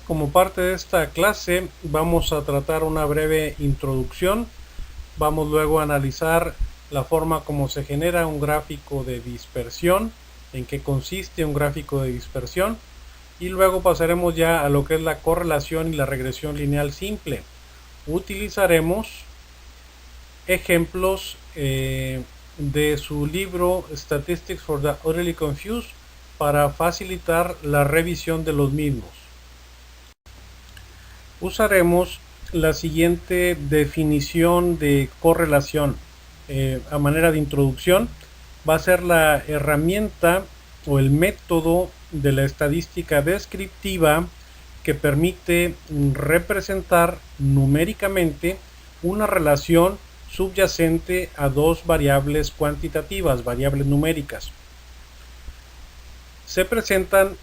Como parte de esta clase vamos a tratar una breve introducción. Vamos luego a analizar la forma como se genera un gráfico de dispersión, en qué consiste un gráfico de dispersión, y luego pasaremos ya a lo que es la correlación y la regresión lineal simple. Utilizaremos ejemplos de su libro Statistics for the Utterly Confused para facilitar la revisión de los mismos. Usaremos la siguiente definición de correlación a manera de introducción. Va a ser la herramienta o el método de la estadística descriptiva que permite representar numéricamente una relación subyacente a dos variables cuantitativas, variables numéricas. Se presentan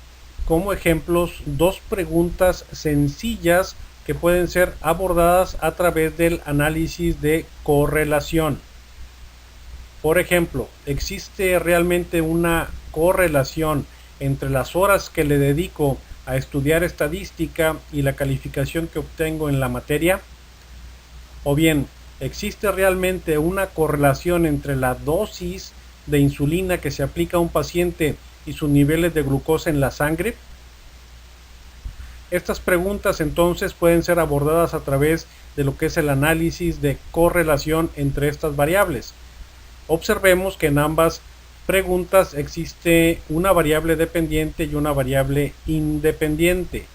como ejemplos dos preguntas sencillas que pueden ser abordadas a través del análisis de correlación. Por ejemplo, ¿existe realmente una correlación entre las horas que le dedico a estudiar estadística y la calificación que obtengo en la materia? O bien, ¿existe realmente una correlación entre la dosis de insulina que se aplica a un paciente y sus niveles de glucosa en la sangre? Estas preguntas entonces pueden ser abordadas a través de lo que es el análisis de correlación entre estas variables. Observemos que en ambas preguntas existe una variable dependiente y una variable independiente.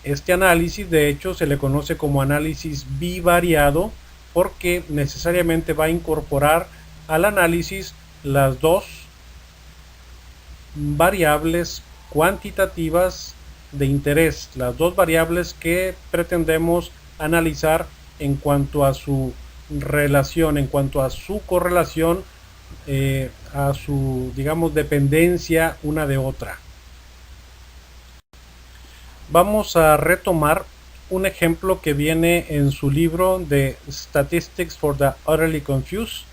Este análisis de hecho se le conoce como análisis bivariado porque necesariamente va a incorporar al análisis las dos variables cuantitativas de interés, las dos variables que pretendemos analizar en cuanto a su relación, en cuanto a su correlación, a su, digamos, dependencia una de otra. Vamos a retomar un ejemplo que viene en su libro de Statistics for the Utterly Confused,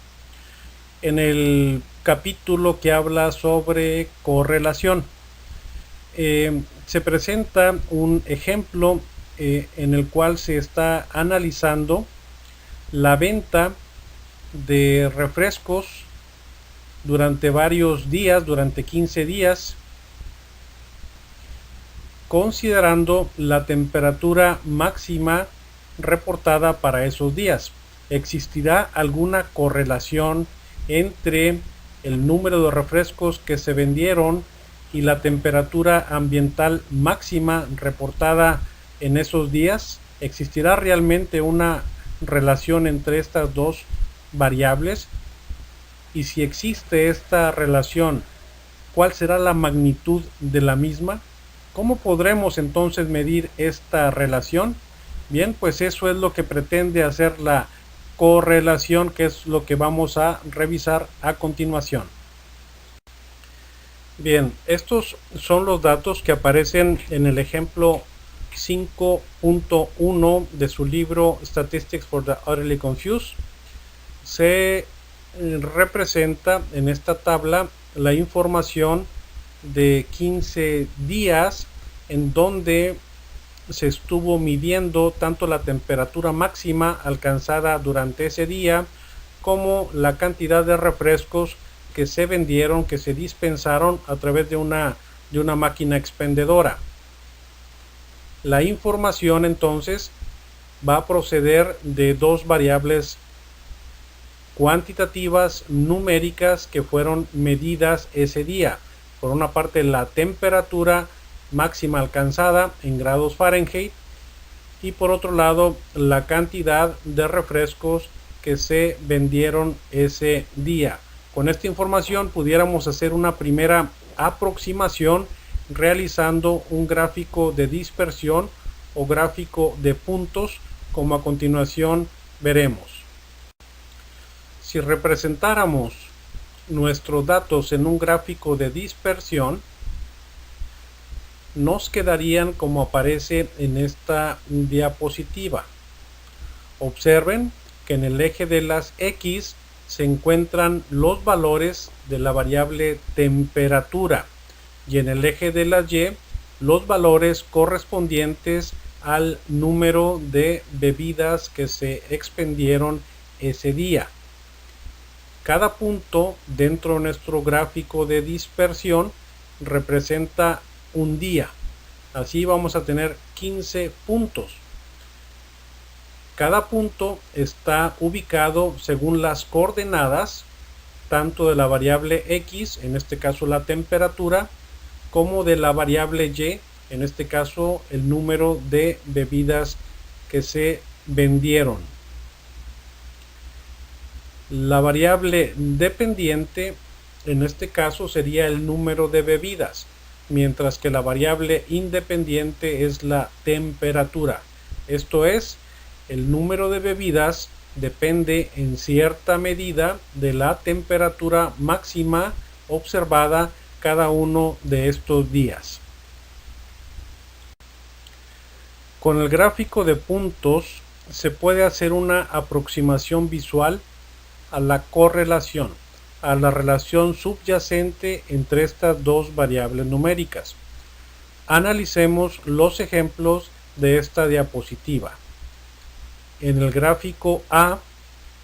en el capítulo que habla sobre correlación. Se presenta un ejemplo en el cual se está analizando la venta de refrescos durante varios días, durante 15 días, considerando la temperatura máxima reportada para esos días. ¿Existirá alguna correlación entre el número de refrescos que se vendieron y la temperatura ambiental máxima reportada en esos días? ¿Existirá realmente una relación entre estas dos variables? Y si existe esta relación, ¿cuál será la magnitud de la misma? ¿Cómo podremos entonces medir esta relación? Bien, pues eso es lo que pretende hacer la correlación, que es lo que vamos a revisar a continuación. Bien, estos son los datos que aparecen en el ejemplo 5.1 de su libro Statistics for the Utterly Confused. Se representa en esta tabla la información de 15 días en donde se estuvo midiendo tanto la temperatura máxima alcanzada durante ese día como la cantidad de refrescos que se vendieron, que se dispensaron a través de una máquina expendedora. La información entonces va a proceder de dos variables cuantitativas numéricas que fueron medidas ese día. Por una parte, la temperatura máxima alcanzada en grados Fahrenheit y por otro lado la cantidad de refrescos que se vendieron ese día. Con esta información pudiéramos hacer una primera aproximación realizando un gráfico de dispersión o gráfico de puntos, como a continuación veremos. Si representáramos nuestros datos en un gráfico de dispersión, nos quedarían como aparece en esta diapositiva. Observen que en el eje de las X se encuentran los valores de la variable temperatura y en el eje de las Y los valores correspondientes al número de bebidas que se expendieron ese día. Cada punto dentro de nuestro gráfico de dispersión representa un día. Así vamos a tener 15 puntos. Cada punto está ubicado según las coordenadas tanto de la variable X, en este caso la temperatura, como de la variable Y, en este caso el número de bebidas que se vendieron. La variable dependiente en este caso sería el número de bebidas, mientras que la variable independiente es la temperatura. Esto es, el número de bebidas depende en cierta medida de la temperatura máxima observada cada uno de estos días. Con el gráfico de puntos se puede hacer una aproximación visual a la correlación, a la relación subyacente entre estas dos variables numéricas. Analicemos los ejemplos de esta diapositiva. En el gráfico A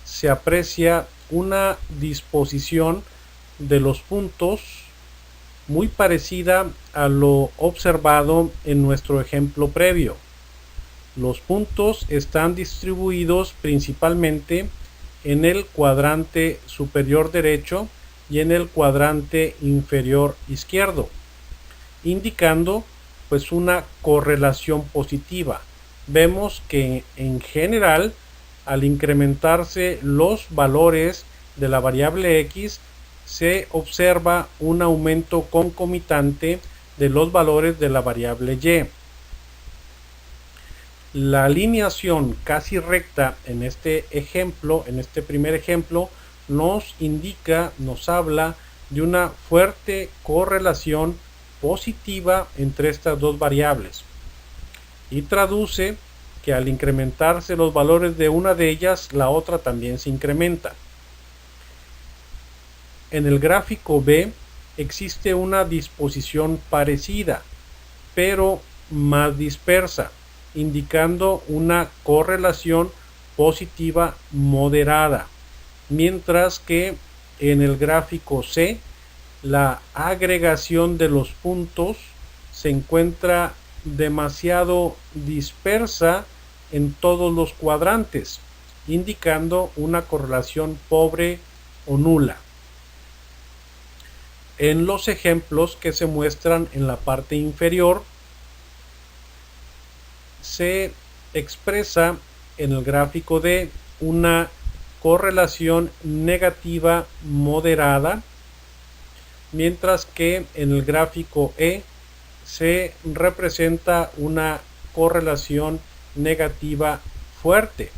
se aprecia una disposición de los puntos muy parecida a lo observado en nuestro ejemplo previo. Los puntos están distribuidos principalmente en el cuadrante superior derecho y en el cuadrante inferior izquierdo, indicando pues una correlación positiva. Vemos que en general al incrementarse los valores de la variable X se observa un aumento concomitante de los valores de la variable Y. La alineación casi recta en este ejemplo, en este primer ejemplo, nos indica, nos habla de una fuerte correlación positiva entre estas dos variables y traduce que al incrementarse los valores de una de ellas, la otra también se incrementa. En el gráfico B existe una disposición parecida, pero más dispersa, indicando una correlación positiva moderada, mientras que en el gráfico C la agregación de los puntos se encuentra demasiado dispersa en todos los cuadrantes, indicando una correlación pobre o nula. En los ejemplos que se muestran en la parte inferior se expresa en el gráfico D una correlación negativa moderada, mientras que en el gráfico E se representa una correlación negativa fuerte.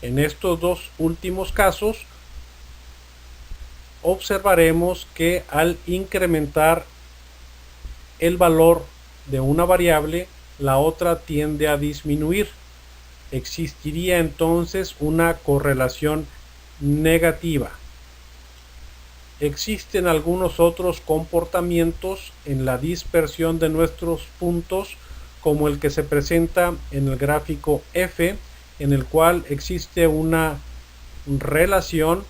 En estos dos últimos casos observaremos que al incrementar el valor de una variable, la otra tiende a disminuir. Existiría entonces una correlación negativa. Existen algunos otros comportamientos en la dispersión de nuestros puntos, como el que se presenta en el gráfico F, en el cual existe una relación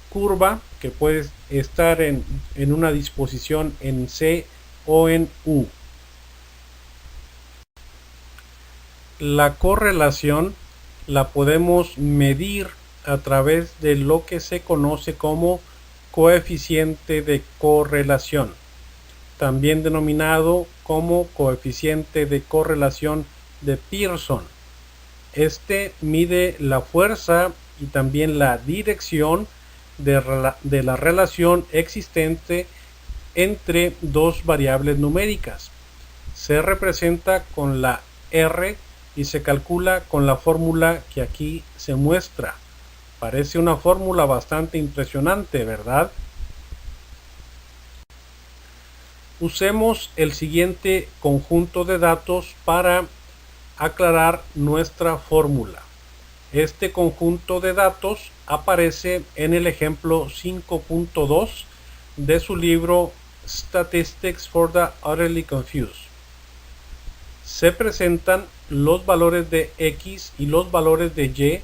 curva que puede estar en una disposición en C o en U. La correlación la podemos medir a través de lo que se conoce como coeficiente de correlación, también denominado como coeficiente de correlación de Pearson. Este mide la fuerza y también la dirección de la relación existente entre dos variables numéricas. Se representa con la R y se calcula con la fórmula que aquí se muestra. Parece una fórmula bastante impresionante, ¿verdad? Usemos el siguiente conjunto de datos para aclarar nuestra fórmula. Este conjunto de datos aparece en el ejemplo 5.2 de su libro statistics for the utterly confused. Se presentan los valores de X y los valores de Y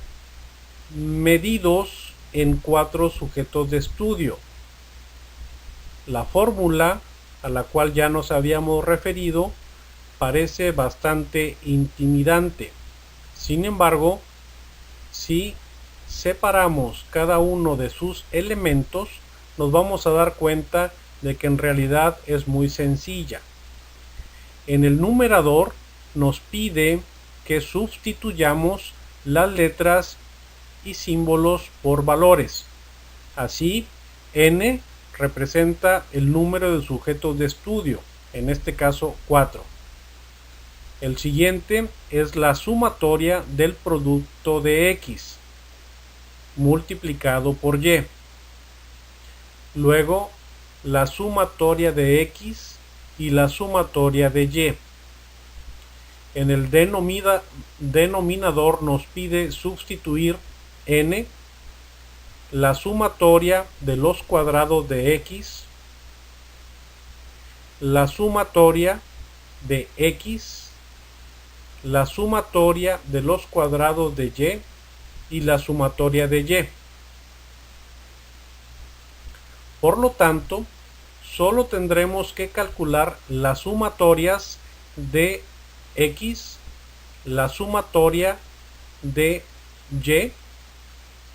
medidos en 4 sujetos de estudio. La fórmula, a la cual ya nos habíamos referido, parece bastante intimidante. Sin embargo, si separamos cada uno de sus elementos, nos vamos a dar cuenta de que en realidad es muy sencilla. En el numerador nos pide que sustituyamos las letras y símbolos por valores. Así, n representa el número de sujetos de estudio, en este caso 4. El siguiente es la sumatoria del producto de X multiplicado por Y. Luego, la sumatoria de X y la sumatoria de Y. En el denominador nos pide sustituir n, la sumatoria de los cuadrados de X, la sumatoria de X, la sumatoria de los cuadrados de Y y la sumatoria de Y. Por lo tanto, solo tendremos que calcular las sumatorias de X, la sumatoria de Y,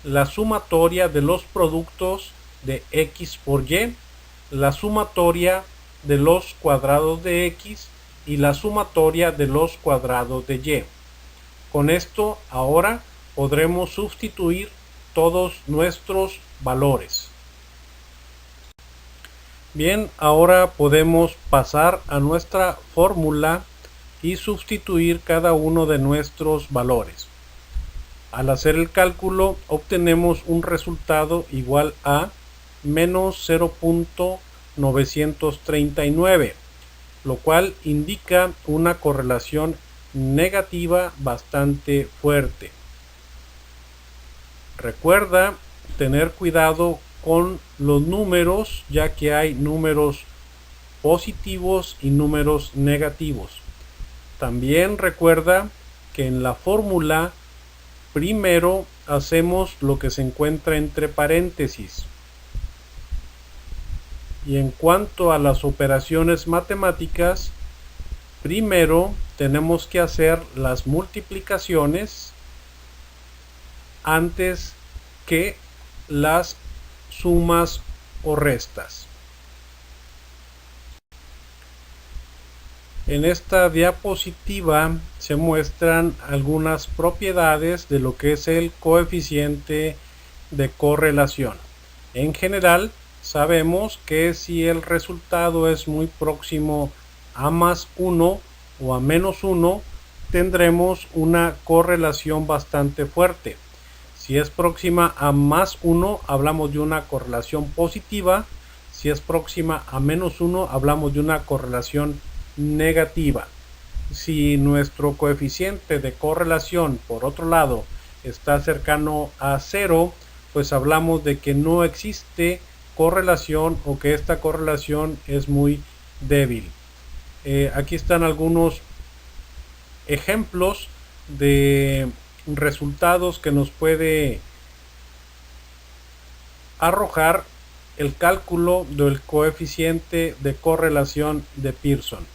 la sumatoria de los productos de X por Y, la sumatoria de los cuadrados de X y la sumatoria de los cuadrados de Y. Con esto ahora podremos sustituir todos nuestros valores. Bien, ahora podemos pasar a nuestra fórmula y sustituir cada uno de nuestros valores. Al hacer el cálculo obtenemos un resultado igual a menos 0.939, lo cual indica una correlación negativa bastante fuerte. Recuerda tener cuidado con los números, ya que hay números positivos y números negativos. También recuerda que en la fórmula primero hacemos lo que se encuentra entre paréntesis. Y en cuanto a las operaciones matemáticas, primero tenemos que hacer las multiplicaciones antes que las sumas o restas. En esta diapositiva se muestran algunas propiedades de lo que es el coeficiente de correlación. En general, sabemos que si el resultado es muy próximo a más 1 o a menos 1, tendremos una correlación bastante fuerte. Si es próxima a más 1, hablamos de una correlación positiva. Si es próxima a menos 1, hablamos de una correlación negativa. Si nuestro coeficiente de correlación, por otro lado, está cercano a 0, pues hablamos de que no existe correlación o que esta correlación es muy débil. Aquí están algunos ejemplos de resultados que nos puede arrojar el cálculo del coeficiente de correlación de Pearson.